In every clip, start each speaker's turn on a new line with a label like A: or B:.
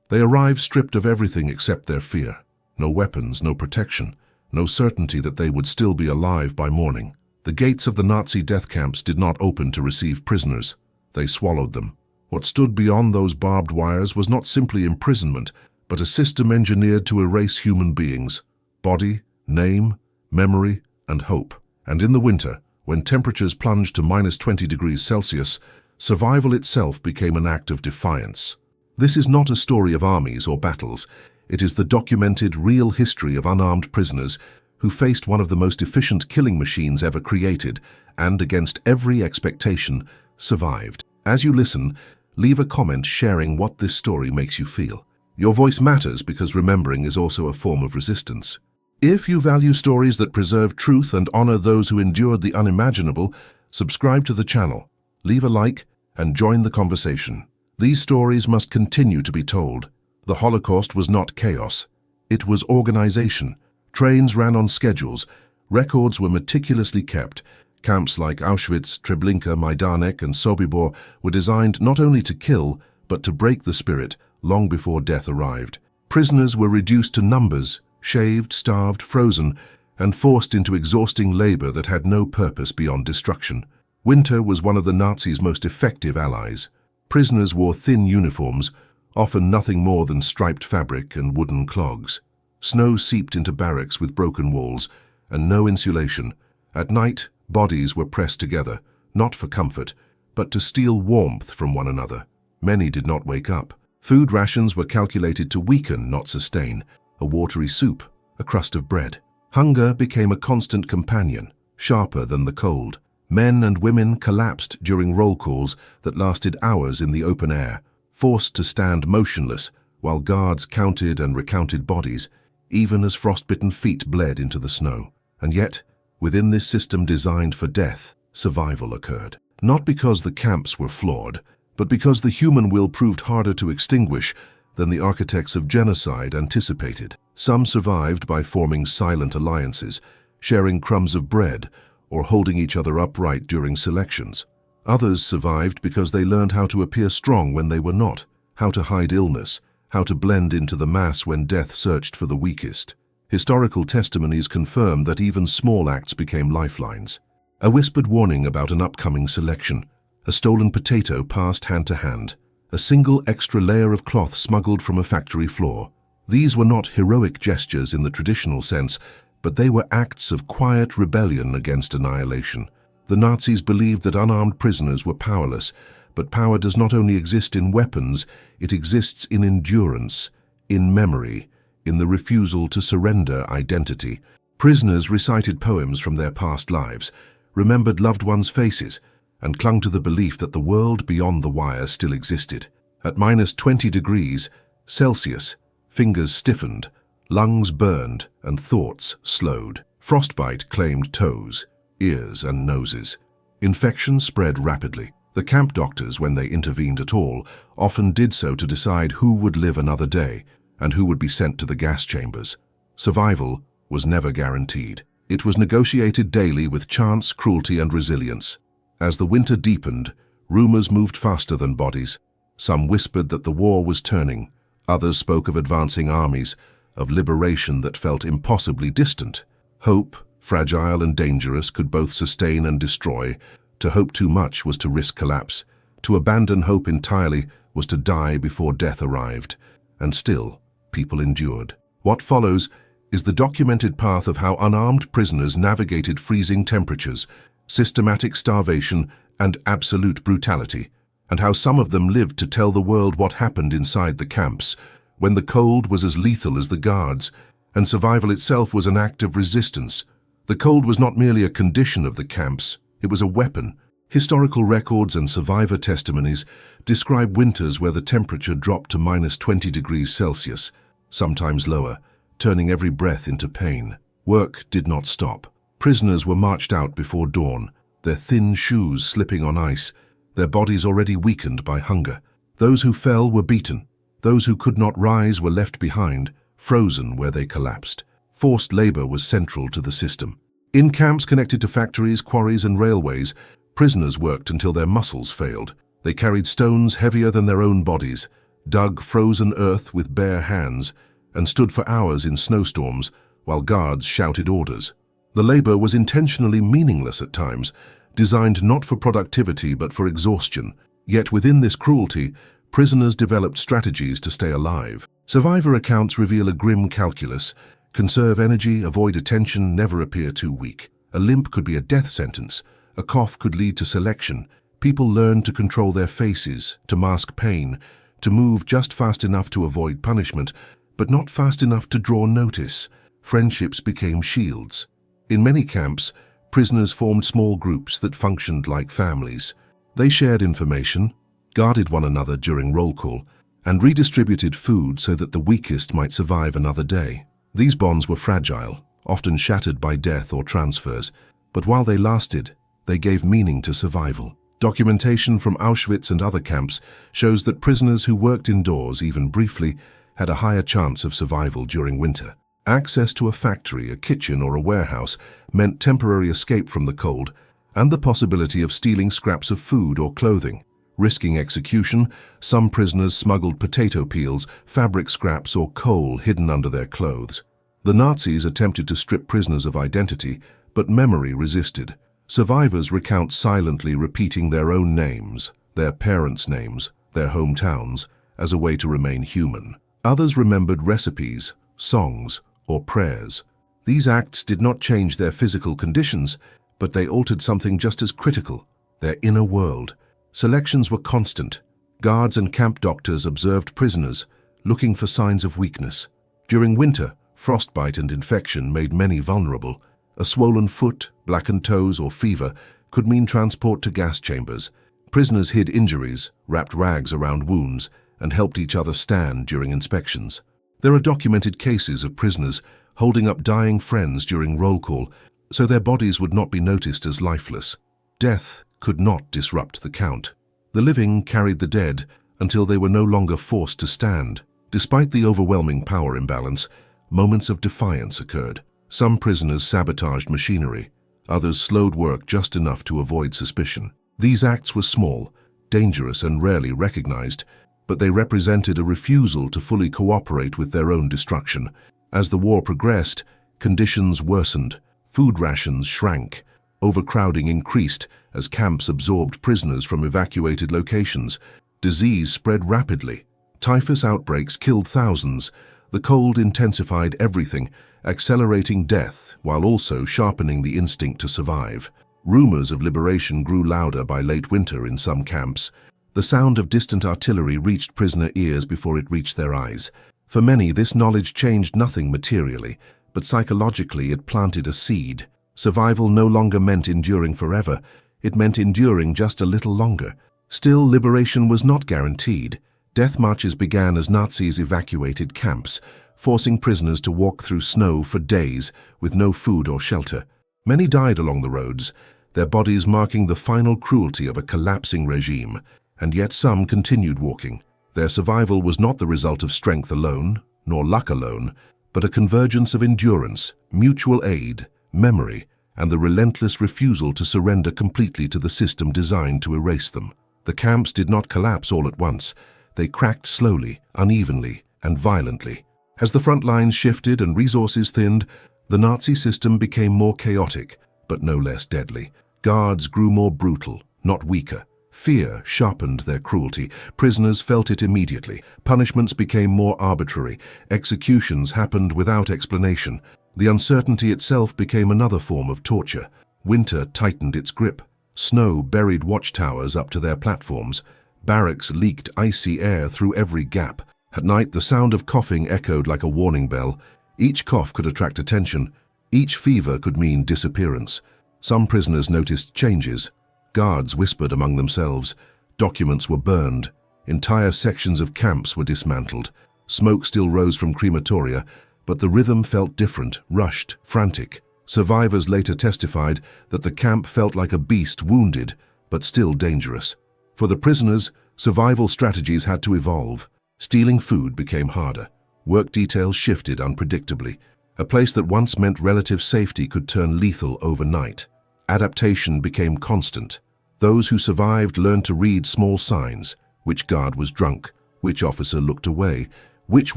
A: They arrived stripped of everything except their fear. No weapons, no protection, no certainty that they would still be alive by morning. The gates of the Nazi death camps did not open to receive prisoners. They swallowed them. What stood beyond those barbed wires was not simply imprisonment, but a system engineered to erase human beings, body, name, memory, and hope. And in the winter, when temperatures plunged to -20 degrees Celsius, survival itself became an act of defiance. This is not a story of armies or battles. It is the documented, real history of unarmed prisoners who faced one of the most efficient killing machines ever created and, against every expectation, survived. As you listen, leave a comment sharing what this story makes you feel. Your voice matters because remembering is also a form of resistance. If you value stories that preserve truth and honor those who endured the unimaginable, subscribe to the channel, leave a like, and join the conversation. These stories must continue to be told. The Holocaust was not chaos. It was organization. Trains ran on schedules. Records were meticulously kept. Camps like Auschwitz, Treblinka, Majdanek, and Sobibor were designed not only to kill, but to break the spirit long before death arrived. Prisoners were reduced to numbers, shaved, starved, frozen, and forced into exhausting labor that had no purpose beyond destruction. Winter was one of the Nazis' most effective allies. Prisoners wore thin uniforms, often nothing more than striped fabric and wooden clogs. Snow seeped into barracks with broken walls and no insulation. At night, bodies were pressed together, not for comfort, but to steal warmth from one another. Many did not wake up. Food rations were calculated to weaken, not sustain. A watery soup, a crust of bread. Hunger became a constant companion, sharper than the cold. Men and women collapsed during roll calls that lasted hours in the open air, forced to stand motionless while guards counted and recounted bodies, even as frostbitten feet bled into the snow. And yet, within this system designed for death, survival occurred. Not because the camps were flawed, but because the human will proved harder to extinguish than the architects of genocide anticipated. Some survived by forming silent alliances, sharing crumbs of bread, or holding each other upright during selections. Others survived because they learned how to appear strong when they were not, how to hide illness, how to blend into the mass when death searched for the weakest. Historical testimonies confirm that even small acts became lifelines. A whispered warning about an upcoming selection, a stolen potato passed hand to hand, a single extra layer of cloth smuggled from a factory floor. These were not heroic gestures in the traditional sense, but they were acts of quiet rebellion against annihilation. The Nazis believed that unarmed prisoners were powerless, but power does not only exist in weapons, it exists in endurance, in memory, in the refusal to surrender identity. Prisoners recited poems from their past lives, remembered loved ones' faces, and clung to the belief that the world beyond the wire still existed. At -20 degrees Celsius, fingers stiffened, lungs burned, and thoughts slowed. Frostbite claimed toes, ears, and noses. Infection spread rapidly. The camp doctors, when they intervened at all, often did so to decide who would live another day and who would be sent to the gas chambers. Survival was never guaranteed. It was negotiated daily with chance, cruelty, and resilience. As the winter deepened, rumors moved faster than bodies. Some whispered that the war was turning. Others spoke of advancing armies, of liberation that felt impossibly distant. Hope, fragile and dangerous, could both sustain and destroy. To hope too much was to risk collapse. To abandon hope entirely was to die before death arrived. And still, people endured. What follows is the documented path of how unarmed prisoners navigated freezing temperatures, systematic starvation, and absolute brutality, and how some of them lived to tell the world what happened inside the camps, when the cold was as lethal as the guards, and survival itself was an act of resistance. The cold was not merely a condition of the camps, it was a weapon. Historical records and survivor testimonies describe winters where the temperature dropped to -20 degrees Celsius, sometimes lower, turning every breath into pain. Work did not stop. Prisoners were marched out before dawn, their thin shoes slipping on ice, their bodies already weakened by hunger. Those who fell were beaten. Those who could not rise were left behind, frozen where they collapsed. Forced labor was central to the system. In camps connected to factories, quarries, and railways, prisoners worked until their muscles failed. They carried stones heavier than their own bodies, dug frozen earth with bare hands, and stood for hours in snowstorms while guards shouted orders. The labor was intentionally meaningless at times, designed not for productivity but for exhaustion. Yet within this cruelty, prisoners developed strategies to stay alive. Survivor accounts reveal a grim calculus: conserve energy, avoid attention, never appear too weak. A limp could be a death sentence. A cough could lead to selection. People learned to control their faces, to mask pain, to move just fast enough to avoid punishment, but not fast enough to draw notice. Friendships became shields. In many camps, prisoners formed small groups that functioned like families. They shared information, guarded one another during roll call, and redistributed food so that the weakest might survive another day. These bonds were fragile, often shattered by death or transfers, but while they lasted, they gave meaning to survival. Documentation from Auschwitz and other camps shows that prisoners who worked indoors, even briefly, had a higher chance of survival during winter. Access to a factory, a kitchen, or a warehouse meant temporary escape from the cold and the possibility of stealing scraps of food or clothing. Risking execution, some prisoners smuggled potato peels, fabric scraps, or coal hidden under their clothes. The Nazis attempted to strip prisoners of identity, but memory resisted. Survivors recount silently repeating their own names, their parents' names, their hometowns, as a way to remain human. Others remembered recipes, songs, or prayers. These acts did not change their physical conditions, but they altered something just as critical: their inner world. Selections were constant. Guards and camp doctors observed prisoners, looking for signs of weakness. During winter, frostbite and infection made many vulnerable. A swollen foot, blackened toes, or fever could mean transport to gas chambers. Prisoners hid injuries, wrapped rags around wounds, and helped each other stand during inspections. There are documented cases of prisoners holding up dying friends during roll call so their bodies would not be noticed as lifeless. Death could not disrupt the count. The living carried the dead until they were no longer forced to stand. Despite the overwhelming power imbalance, moments of defiance occurred. Some prisoners sabotaged machinery. Others slowed work just enough to avoid suspicion. These acts were small, dangerous, and rarely recognized, but they represented a refusal to fully cooperate with their own destruction. As the war progressed, conditions worsened. Food rations shrank. Overcrowding increased as camps absorbed prisoners from evacuated locations. Disease spread rapidly. Typhus outbreaks killed thousands. The cold intensified everything, accelerating death while also sharpening the instinct to survive. Rumors of liberation grew louder by late winter in some camps. The sound of distant artillery reached prisoner ears before it reached their eyes. For many, this knowledge changed nothing materially, but psychologically it planted a seed. Survival no longer meant enduring forever. It meant enduring just a little longer. Still, liberation was not guaranteed. Death marches began as Nazis evacuated camps, forcing prisoners to walk through snow for days with no food or shelter. Many died along the roads, their bodies marking the final cruelty of a collapsing regime. And yet some continued walking. Their survival was not the result of strength alone, nor luck alone, but a convergence of endurance, mutual aid, memory, and the relentless refusal to surrender completely to the system designed to erase them. The camps did not collapse all at once. They cracked slowly, unevenly, and violently. As the front lines shifted and resources thinned, the Nazi system became more chaotic, but no less deadly. Guards grew more brutal, not weaker. Fear sharpened their cruelty. Prisoners felt it immediately. Punishments became more arbitrary. Executions happened without explanation. The uncertainty itself became another form of torture. Winter tightened its grip. Snow buried watchtowers up to their platforms. Barracks leaked icy air through every gap. At night, the sound of coughing echoed like a warning bell. Each cough could attract attention. Each fever could mean disappearance. Some prisoners noticed changes. Guards whispered among themselves. Documents were burned. Entire sections of camps were dismantled. Smoke still rose from crematoria, but the rhythm felt different, rushed, frantic. Survivors later testified that the camp felt like a beast wounded, but still dangerous. For the prisoners, survival strategies had to evolve. Stealing food became harder. Work details shifted unpredictably. A place that once meant relative safety could turn lethal overnight. Adaptation became constant. Those who survived learned to read small signs: which guard was drunk, Which officer looked away? Which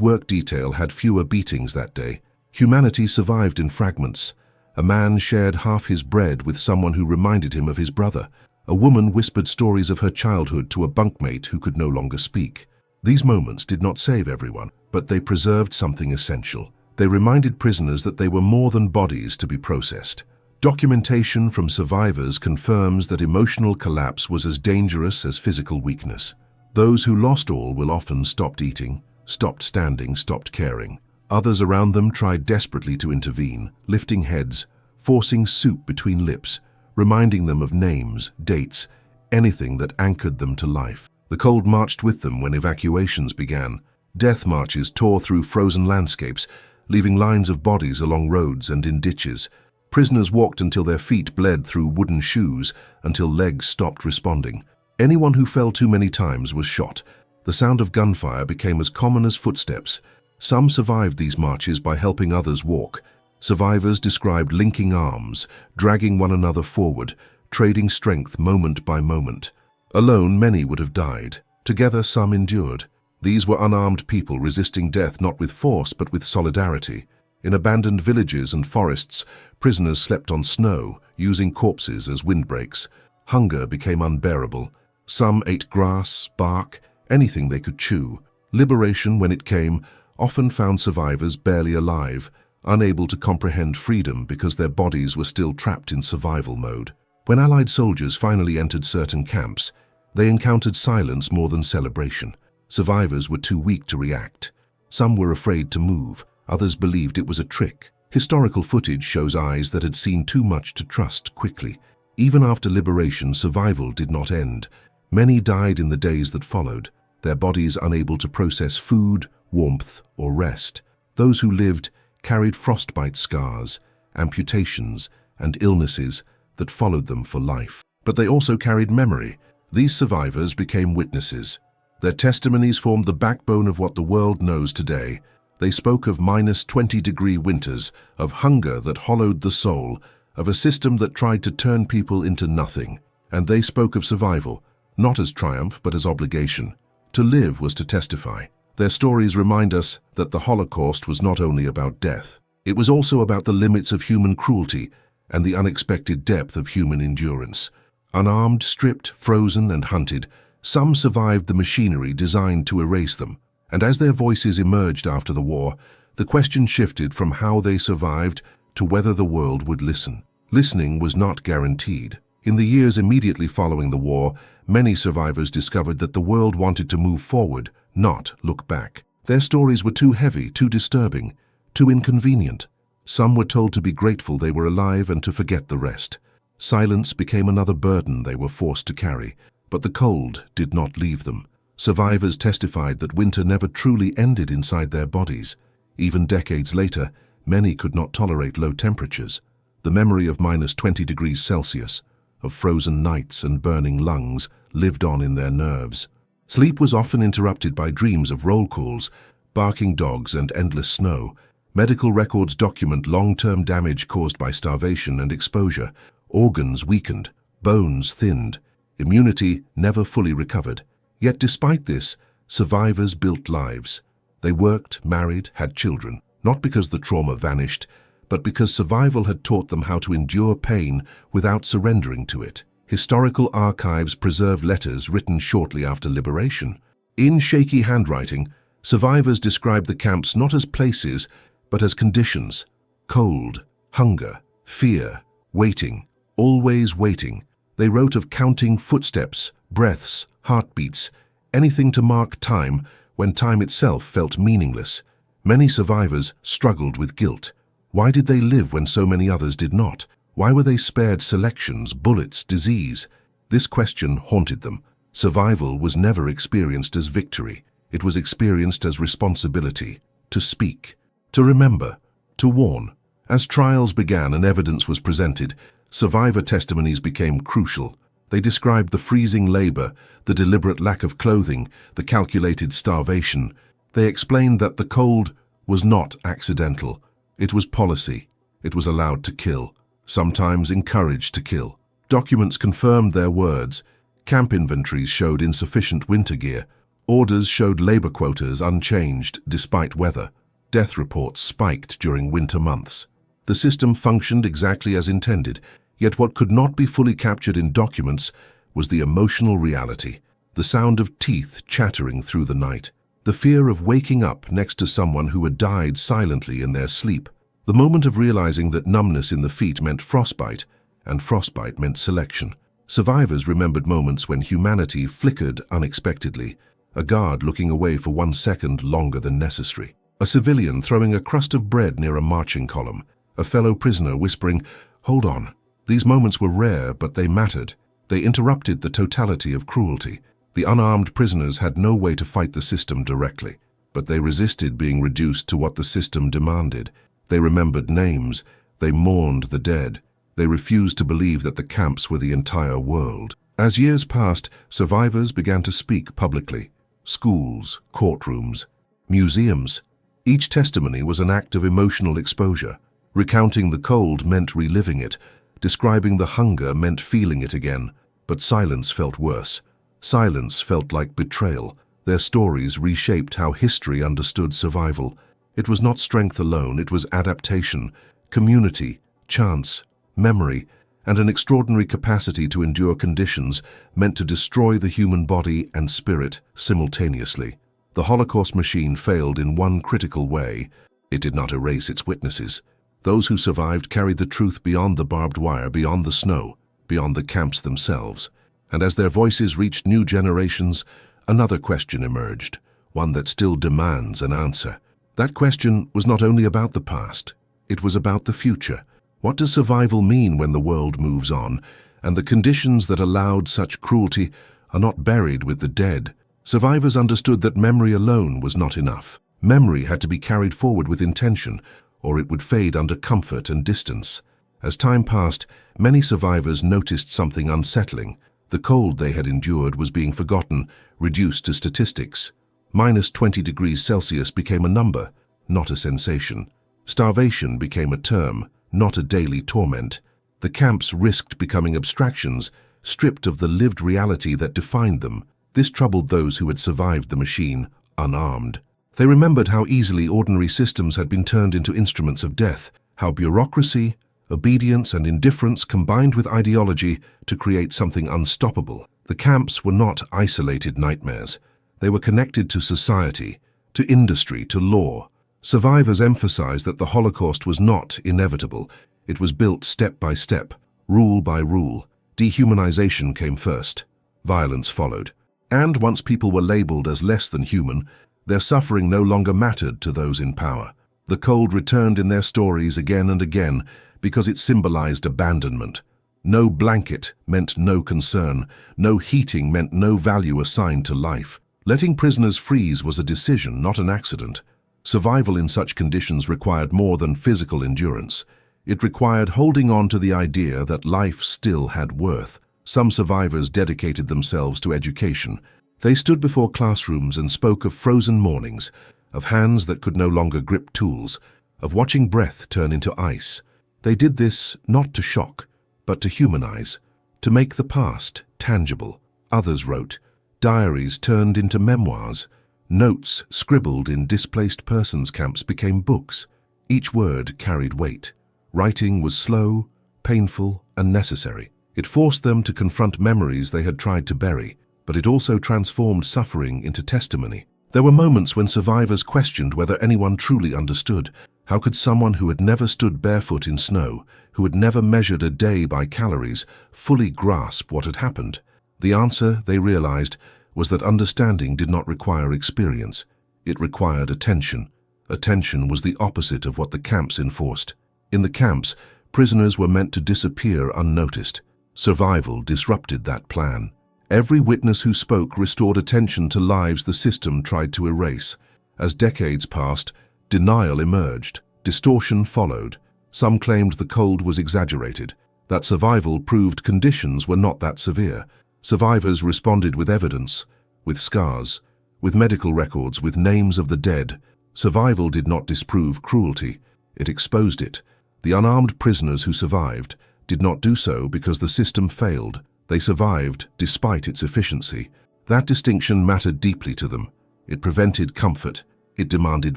A: work detail had fewer beatings that day? Humanity survived in fragments. A man shared half his bread with someone who reminded him of his brother. A woman whispered stories of her childhood to a bunkmate who could no longer speak. These moments did not save everyone, but they preserved something essential. They reminded prisoners that they were more than bodies to be processed. Documentation from survivors confirms that emotional collapse was as dangerous as physical weakness. Those who lost all will often stopped eating, stopped standing, stopped caring. Others around them tried desperately to intervene, lifting heads, forcing soup between lips, reminding them of names, dates, anything that anchored them to life. The cold marched with them when evacuations began. Death marches tore through frozen landscapes, leaving lines of bodies along roads and in ditches. Prisoners walked until their feet bled through wooden shoes, until legs stopped responding. Anyone who fell too many times was shot. The sound of gunfire became as common as footsteps. Some survived these marches by helping others walk. Survivors described linking arms, dragging one another forward, trading strength moment by moment. Alone, many would have died. Together, some endured. These were unarmed people resisting death not with force but with solidarity. In abandoned villages and forests, prisoners slept on snow, using corpses as windbreaks. Hunger became unbearable. Some ate grass, bark, anything they could chew. Liberation, when it came, often found survivors barely alive, unable to comprehend freedom because their bodies were still trapped in survival mode. When Allied soldiers finally entered certain camps, they encountered silence more than celebration. Survivors were too weak to react. Some were afraid to move. Others believed it was a trick. Historical footage shows eyes that had seen too much to trust quickly. Even after liberation, survival did not end. Many died in the days that followed, their bodies unable to process food, warmth, or rest. Those who lived carried frostbite scars, amputations, and illnesses that followed them for life. But they also carried memory. These survivors became witnesses. Their testimonies formed the backbone of what the world knows today. They spoke of -20-degree winters, of hunger that hollowed the soul, of a system that tried to turn people into nothing. And they spoke of survival, not as triumph but as obligation. To live was to testify. Their stories remind us that the Holocaust was not only about death. It was also about the limits of human cruelty and the unexpected depth of human endurance. Unarmed, stripped, frozen, and hunted, some survived the machinery designed to erase them. And as their voices emerged after the war, the question shifted from how they survived to whether the world would listen. Listening was not guaranteed. In the years immediately following the war, many survivors discovered that the world wanted to move forward, not look back. Their stories were too heavy, too disturbing, too inconvenient. Some were told to be grateful they were alive and to forget the rest. Silence became another burden they were forced to carry, but the cold did not leave them. Survivors testified that winter never truly ended inside their bodies. Even decades later, many could not tolerate low temperatures. The memory of -20 degrees Celsius, of frozen nights and burning lungs, lived on in their nerves. Sleep was often interrupted by dreams of roll calls, barking dogs, and endless snow. Medical records document long-term damage caused by starvation and exposure. Organs weakened, bones thinned, immunity never fully recovered. Yet despite this, survivors built lives. They worked, married, had children, not because the trauma vanished, but because survival had taught them how to endure pain without surrendering to it. Historical archives preserve letters written shortly after liberation. In shaky handwriting, survivors described the camps not as places, but as conditions: cold, hunger, fear, waiting, always waiting. They wrote of counting footsteps, breaths, heartbeats, anything to mark time when time itself felt meaningless. Many survivors struggled with guilt. Why did they live when so many others did not? Why were they spared selections, bullets, disease? This question haunted them. Survival was never experienced as victory. It was experienced as responsibility, to speak, to remember, to warn. As trials began and evidence was presented, survivor testimonies became crucial. They described the freezing labor, the deliberate lack of clothing, the calculated starvation. They explained that the cold was not accidental. It was policy. It was allowed to kill, sometimes encouraged to kill. Documents confirmed their words. Camp inventories showed insufficient winter gear. Orders showed labor quotas unchanged despite weather. Death reports spiked during winter months. The system functioned exactly as intended, yet what could not be fully captured in documents was the emotional reality, the sound of teeth chattering through the night, the fear of waking up next to someone who had died silently in their sleep, the moment of realizing that numbness in the feet meant frostbite, and frostbite meant selection. Survivors remembered moments when humanity flickered unexpectedly, a guard looking away for 1 second longer than necessary, a civilian throwing a crust of bread near a marching column, a fellow prisoner whispering, "Hold on." These moments were rare, but they mattered. They interrupted the totality of cruelty. The unarmed prisoners had no way to fight the system directly, but they resisted being reduced to what the system demanded. They remembered names. They mourned the dead. They refused to believe that the camps were the entire world. As years passed, survivors began to speak publicly. Schools, courtrooms, museums. Each testimony was an act of emotional exposure. Recounting the cold meant reliving it. Describing the hunger meant feeling it again. But silence felt worse. Silence felt like betrayal. Their stories reshaped how history understood survival. It was not strength alone, it was adaptation, community, chance, memory, and an extraordinary capacity to endure conditions meant to destroy the human body and spirit simultaneously. The Holocaust machine failed in one critical way. It did not erase its witnesses. Those who survived carried the truth beyond the barbed wire, beyond the snow, beyond the camps themselves. And as their voices reached new generations, another question emerged, one that still demands an answer. That question was not only about the past, it was about the future. What does survival mean when the world moves on, and the conditions that allowed such cruelty are not buried with the dead? Survivors understood that memory alone was not enough. Memory had to be carried forward with intention, or it would fade under comfort and distance. As time passed, many survivors noticed something unsettling. The cold they had endured was being forgotten, reduced to statistics. -20 degrees Celsius became a number, not a sensation. Starvation became a term, not a daily torment. The camps risked becoming abstractions, stripped of the lived reality that defined them. This troubled those who had survived the machine, unarmed. They remembered how easily ordinary systems had been turned into instruments of death, how bureaucracy, obedience, and indifference combined with ideology to create something unstoppable. The camps were not isolated nightmares. They were connected to society, to industry, to law. Survivors emphasized that the Holocaust was not inevitable. It was built step by step, rule by rule. Dehumanization came first. Violence followed. And once people were labeled as less than human, their suffering no longer mattered to those in power. The cold returned in their stories again and again because it symbolized abandonment. No blanket meant no concern. No heating meant no value assigned to life. Letting prisoners freeze was a decision, not an accident. Survival in such conditions required more than physical endurance. It required holding on to the idea that life still had worth. Some survivors dedicated themselves to education. They stood before classrooms and spoke of frozen mornings, of hands that could no longer grip tools, of watching breath turn into ice. They did this not to shock, but to humanize, to make the past tangible. Others wrote. Diaries turned into memoirs. Notes scribbled in displaced persons camps became books. Each word carried weight. Writing was slow, painful, and necessary. It forced them to confront memories they had tried to bury, but it also transformed suffering into testimony. There were moments when survivors questioned whether anyone truly understood. How could someone who had never stood barefoot in snow, who had never measured a day by calories, fully grasp what had happened? The answer, they realized, was that understanding did not require experience. It required attention. Attention was the opposite of what the camps enforced. In the camps, prisoners were meant to disappear unnoticed. Survival disrupted that plan. Every witness who spoke restored attention to lives the system tried to erase. As decades passed, denial emerged. Distortion followed. Some claimed the cold was exaggerated, that survival proved conditions were not that severe. Survivors responded with evidence, with scars, with medical records, with names of the dead. Survival did not disprove cruelty, it exposed it. The unarmed prisoners who survived did not do so because the system failed. They survived despite its efficiency. That distinction mattered deeply to them. It prevented comfort. It demanded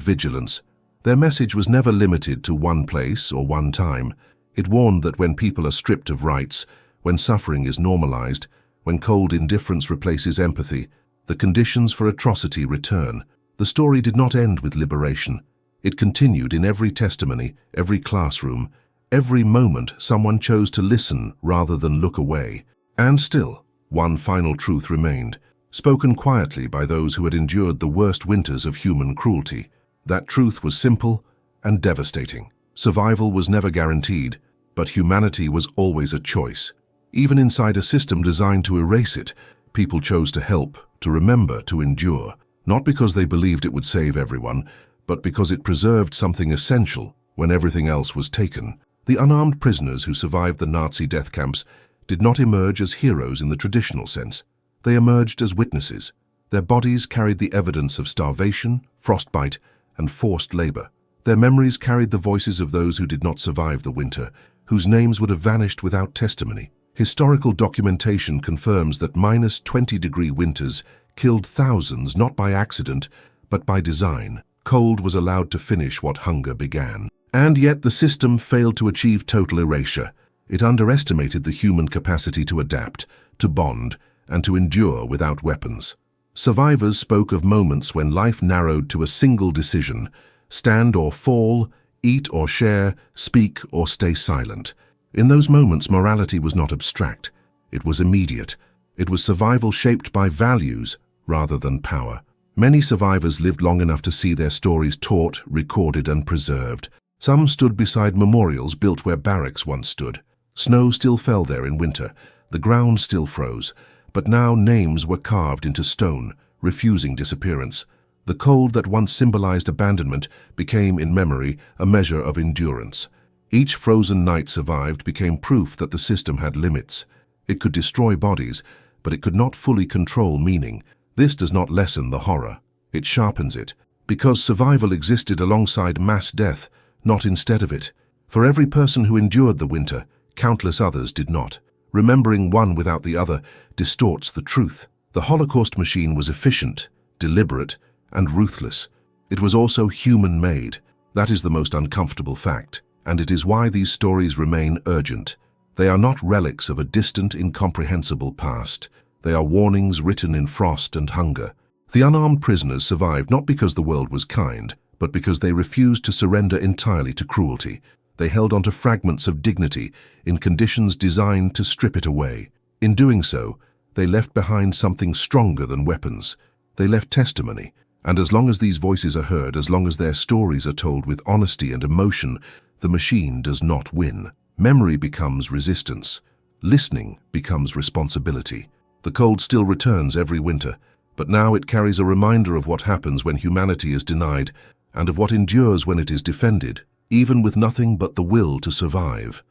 A: vigilance. Their message was never limited to one place or one time. It warned that when people are stripped of rights, when suffering is normalized, when cold indifference replaces empathy, the conditions for atrocity return. The story did not end with liberation. It continued in every testimony, every classroom, every moment someone chose to listen rather than look away. And still, one final truth remained, spoken quietly by those who had endured the worst winters of human cruelty. That truth was simple and devastating. Survival was never guaranteed, but humanity was always a choice. Even inside a system designed to erase it, people chose to help, to remember, to endure, not because they believed it would save everyone, but because it preserved something essential when everything else was taken. The unarmed prisoners who survived the Nazi death camps did not emerge as heroes in the traditional sense. They emerged as witnesses. Their bodies carried the evidence of starvation, frostbite, and forced labor. Their memories carried the voices of those who did not survive the winter, whose names would have vanished without testimony. Historical documentation confirms that -20-degree winters killed thousands not by accident, but by design. Cold was allowed to finish what hunger began. And yet the system failed to achieve total erasure. It underestimated the human capacity to adapt, to bond, and to endure without weapons. Survivors spoke of moments when life narrowed to a single decision: stand or fall, eat or share, speak or stay silent. In those moments, morality was not abstract. It was immediate. It was survival shaped by values rather than power. Many survivors lived long enough to see their stories taught, recorded, and preserved. Some stood beside memorials built where barracks once stood. Snow still fell there in winter. The ground still froze. But now names were carved into stone, refusing disappearance. The cold that once symbolized abandonment became, in memory, a measure of endurance. Each frozen night survived became proof that the system had limits. It could destroy bodies, but it could not fully control meaning. This does not lessen the horror. It sharpens it, because survival existed alongside mass death, not instead of it. For every person who endured the winter, countless others did not. Remembering one without the other distorts the truth. The Holocaust machine was efficient, deliberate, and ruthless. It was also human-made. That is the most uncomfortable fact, and it is why these stories remain urgent. They are not relics of a distant, incomprehensible past. They are warnings written in frost and hunger. The unarmed prisoners survived not because the world was kind, but because they refused to surrender entirely to cruelty. They held onto fragments of dignity in conditions designed to strip it away. In doing so, they left behind something stronger than weapons. They left testimony, and as long as these voices are heard, as long as their stories are told with honesty and emotion, the machine does not win. Memory becomes resistance. Listening becomes responsibility. The cold still returns every winter, but now it carries a reminder of what happens when humanity is denied and of what endures when it is defended, even with nothing but the will to survive.